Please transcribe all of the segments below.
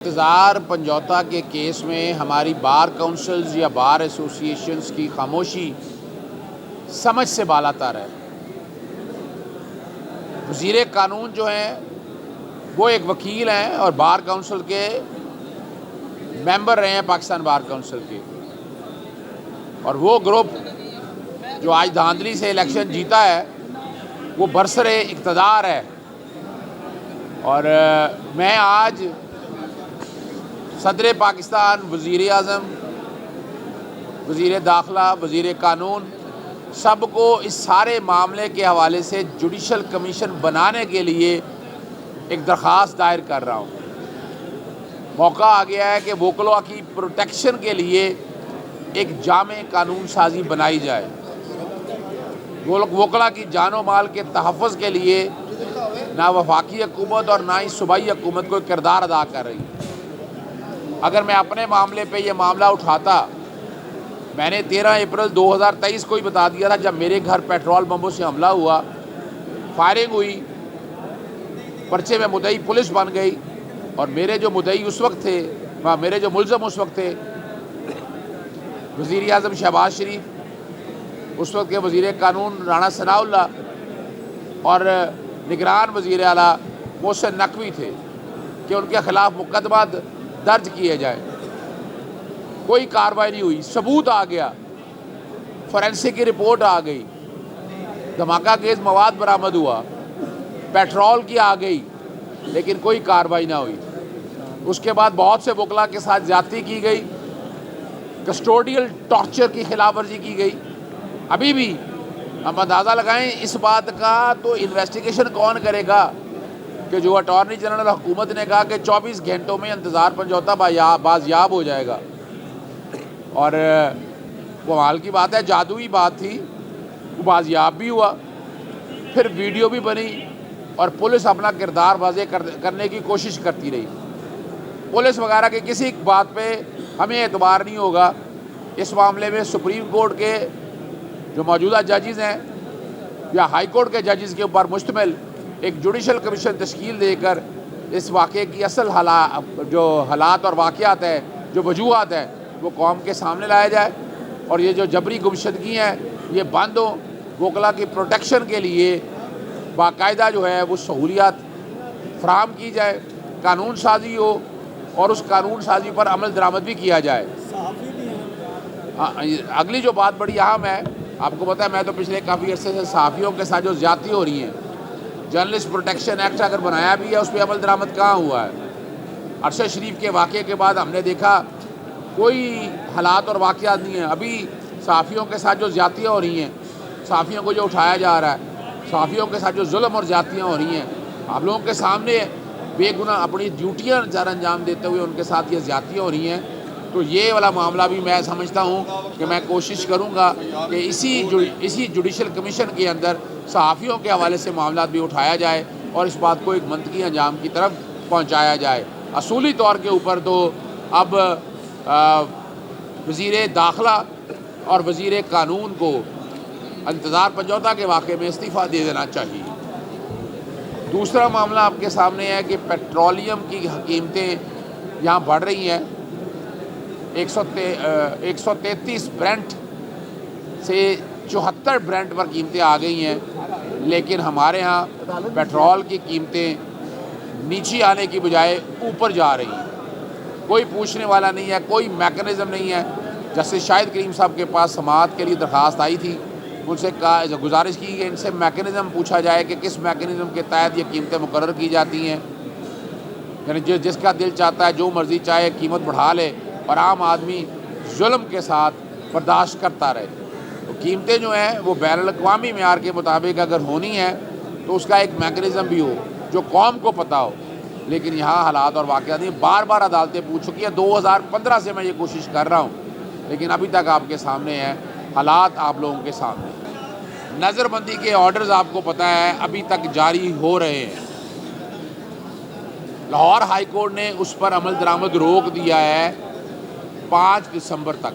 انتظار پنجوتا کے کیس میں ہماری بار کونسلز یا بار ایسوسیشنز کی خاموشی سمجھ سے بالا تر ہے۔ وزیر قانون جو ہیں وہ ایک وکیل ہیں اور بار کونسل کے ممبر رہے ہیں پاکستان بار کونسل کے، اور وہ گروپ جو آج دھاندلی سے الیکشن جیتا ہے وہ برسر اقتدار ہے۔ اور میں آج صدر پاکستان، وزیر اعظم، وزیر داخلہ، وزیر قانون سب کو اس سارے معاملے کے حوالے سے جوڈیشل کمیشن بنانے کے لیے ایک درخواست دائر کر رہا ہوں۔ موقع آ گیا ہے کہ وکلاء کی پروٹیکشن کے لیے ایک جامع قانون سازی بنائی جائے۔ وکلاء کی جان و مال کے تحفظ کے لیے نہ وفاقی حکومت اور نہ ہی صوبائی حکومت کوئی کردار ادا کر رہی ہے۔ اگر میں اپنے معاملے پہ یہ معاملہ اٹھاتا، میں نے 13 اپریل 2023 کو ہی بتا دیا تھا، جب میرے گھر پیٹرول بموں سے حملہ ہوا، فائرنگ ہوئی، پرچے میں مدعی پولیس بن گئی، اور میرے جو مدعی اس وقت تھے، میرے جو ملزم اس وقت تھے وزیر اعظم شہباز شریف، اس وقت کے وزیر قانون رانا ثناء اللہ اور نگران وزیر اعلیٰ محسن نقوی تھے کہ ان کے خلاف مقدمات درج کیے جائے۔ کوئی کارروائی نہیں ہوئی۔ ثبوت آ گیا، فورینسک کی رپورٹ آ گئی، دھماکہ خیز مواد برآمد ہوا، پیٹرول کی آ گئی، لیکن کوئی کارروائی نہ ہوئی۔ اس کے بعد بہت سے وکلاء کے ساتھ زیادتی کی گئی، کسٹوڈیل ٹارچر کی خلاف ورزی کی گئی۔ ابھی بھی ہم اندازہ لگائیں اس بات کا، تو انویسٹیگیشن کون کرے گا کہ جو اٹارنی جنرل حکومت نے کہا کہ 24 گھنٹوں میں انتظار پنجوتا بازیاب ہو جائے گا، اور کمال کی بات ہے، جادوئی بات تھی، وہ بازیاب بھی ہوا، پھر ویڈیو بھی بنی، اور پولیس اپنا کردار واضح کرنے کی کوشش کرتی رہی۔ پولیس وغیرہ کی کسی بات پہ ہمیں اعتبار نہیں ہوگا۔ اس معاملے میں سپریم کورٹ کے جو موجودہ ججز ہیں یا ہائی کورٹ کے ججز کے اوپر مشتمل ایک جوڈیشل کمیشن تشکیل دے کر اس واقعے کی اصل جو حالات اور واقعات ہیں، جو وجوہات ہیں، وہ قوم کے سامنے لایا جائے، اور یہ جو جبری گمشدگی ہیں یہ بند ہو۔ وکلاء کی پروٹیکشن کے لیے باقاعدہ جو ہے وہ سہولیات فراہم کی جائے، قانون سازی ہو، اور اس قانون سازی پر عمل درآمد بھی کیا جائے۔ اگلی جو بات بڑی اہم ہے، آپ کو پتہ ہے میں تو پچھلے کافی عرصے سے صحافیوں کے ساتھ جو زیادتی ہو رہی ہیں، جرنلسٹ پروٹیکشن ایکٹ اگر بنایا بھی ہے، اس پہ عمل درآمد کہاں ہوا ہے؟ ارشد شریف کے واقعے کے بعد ہم نے دیکھا کوئی حالات اور واقعات نہیں ہیں۔ ابھی صحافیوں کے ساتھ جو زیادتیاں ہو رہی ہیں، صحافیوں کو جو اٹھایا جا رہا ہے، صحافیوں کے ساتھ جو ظلم اور زیادتیاں ہو رہی ہیں، آپ لوگوں کے سامنے بے گناہ اپنی ڈیوٹیاں انجام دیتے ہوئے ان کے ساتھ یہ زیادتیاں ہو رہی ہیں، تو یہ والا معاملہ بھی میں سمجھتا ہوں کہ میں کوشش کروں گا کہ اسی جوڈیشل کمیشن کے اندر صحافیوں کے حوالے سے معاملات بھی اٹھایا جائے، اور اس بات کو ایک منطقی انجام کی طرف پہنچایا جائے۔ اصولی طور کے اوپر تو اب وزیر داخلہ اور وزیر قانون کو انتظار پنجوتا کے واقعے میں استعفیٰ دے دینا چاہیے۔ دوسرا معاملہ آپ کے سامنے ہے کہ پیٹرولیم کی قیمتیں یہاں بڑھ رہی ہیں۔ 133 برنٹ سے 74 برنٹ پر قیمتیں آ گئی ہیں، لیکن ہمارے ہاں پیٹرول کی قیمتیں نیچے آنے کی بجائے اوپر جا رہی ہیں۔ کوئی پوچھنے والا نہیں ہے، کوئی میکنزم نہیں ہے۔ جسٹس شاہد کریم صاحب کے پاس سماعت کے لیے درخواست آئی تھی، ان سے گزارش کی کہ ان سے میکنزم پوچھا جائے کہ کس میکنزم کے تحت یہ قیمتیں مقرر کی جاتی ہیں، یعنی جس کا دل چاہتا ہے جو مرضی چاہے قیمت بڑھا لے اور عام آدمی ظلم کے ساتھ برداشت کرتا رہے۔ تو قیمتیں جو ہیں وہ بین الاقوامی معیار کے مطابق اگر ہونی ہے تو اس کا ایک میکنزم بھی ہو جو قوم کو پتہ ہو، لیکن یہاں حالات اور واقعات نہیں۔ بار بار عدالتیں پوچھ چکی ہیں، 2015 سے میں یہ کوشش کر رہا ہوں، لیکن ابھی تک آپ کے سامنے ہیں حالات، آپ لوگوں کے سامنے۔ نظر بندی کے آرڈرز آپ کو پتہ ہے ابھی تک جاری ہو رہے ہیں۔ لاہور ہائی کورٹ نے اس پر عمل درآمد روک دیا ہے 5 دسمبر تک۔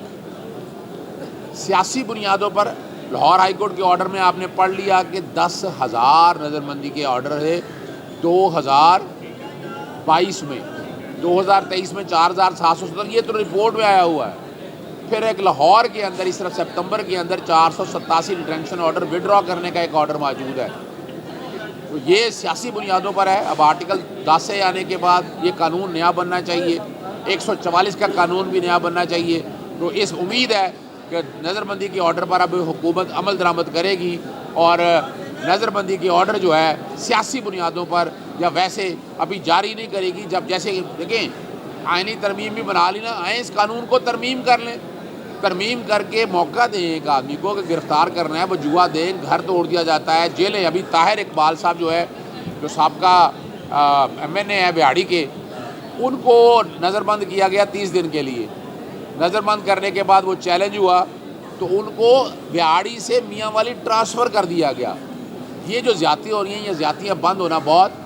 سیاسی بنیادوں پر لاہور ہائی کورٹ کے آرڈر میں آپ نے پڑھ لیا کہ 10,000 نظر بندی کے آرڈر ہے 2022 میں، 2023 میں 4770, یہ تو رپورٹ میں آیا ہوا ہے. پھر ایک لاہور کے اندر اس طرف سپتمبر کے اندر 487 ڈیٹینشن آرڈر وڈرا کرنے کا ایک آرڈر موجود ہے. تو یہ سیاسی بنیادوں پر ہے. اب آرٹیکل 10 سے آنے کے بعد یہ قانون نیا بننا چاہیے, 144 کا قانون بھی نیا بننا چاہیے. تو اس امید ہے کہ نظر بندی کے آرڈر پر اب حکومت عمل درآمد کرے گی, اور نظر بندی کے آرڈر جو ہے سیاسی بنیادوں پر یا ویسے ابھی جاری نہیں کرے گی. جب جیسے دیکھیں آئینی ترمیم بھی بنا لی نا, آئیں اس قانون کو ترمیم کر لیں, ترمیم کر کے موقع دیں ایک آدمی کو کہ گرفتار کرنا ہے, وہ جوا دیں, گھر توڑ دیا جاتا ہے, جیلیں. ابھی طاہر اقبال صاحب جو ہے, جو سابقہ MNA ہے بہاڑی کے, ان کو نظر بند کیا گیا 30 دن کے لیے. نظر بند کرنے کے بعد وہ چیلنج ہوا تو ان کو بہاڑی سے میاں والی ٹرانسفر کر دیا گیا. یہ جو زیادتی ہو رہی ہیں, یہ زیادتیاں بند ہونا بہت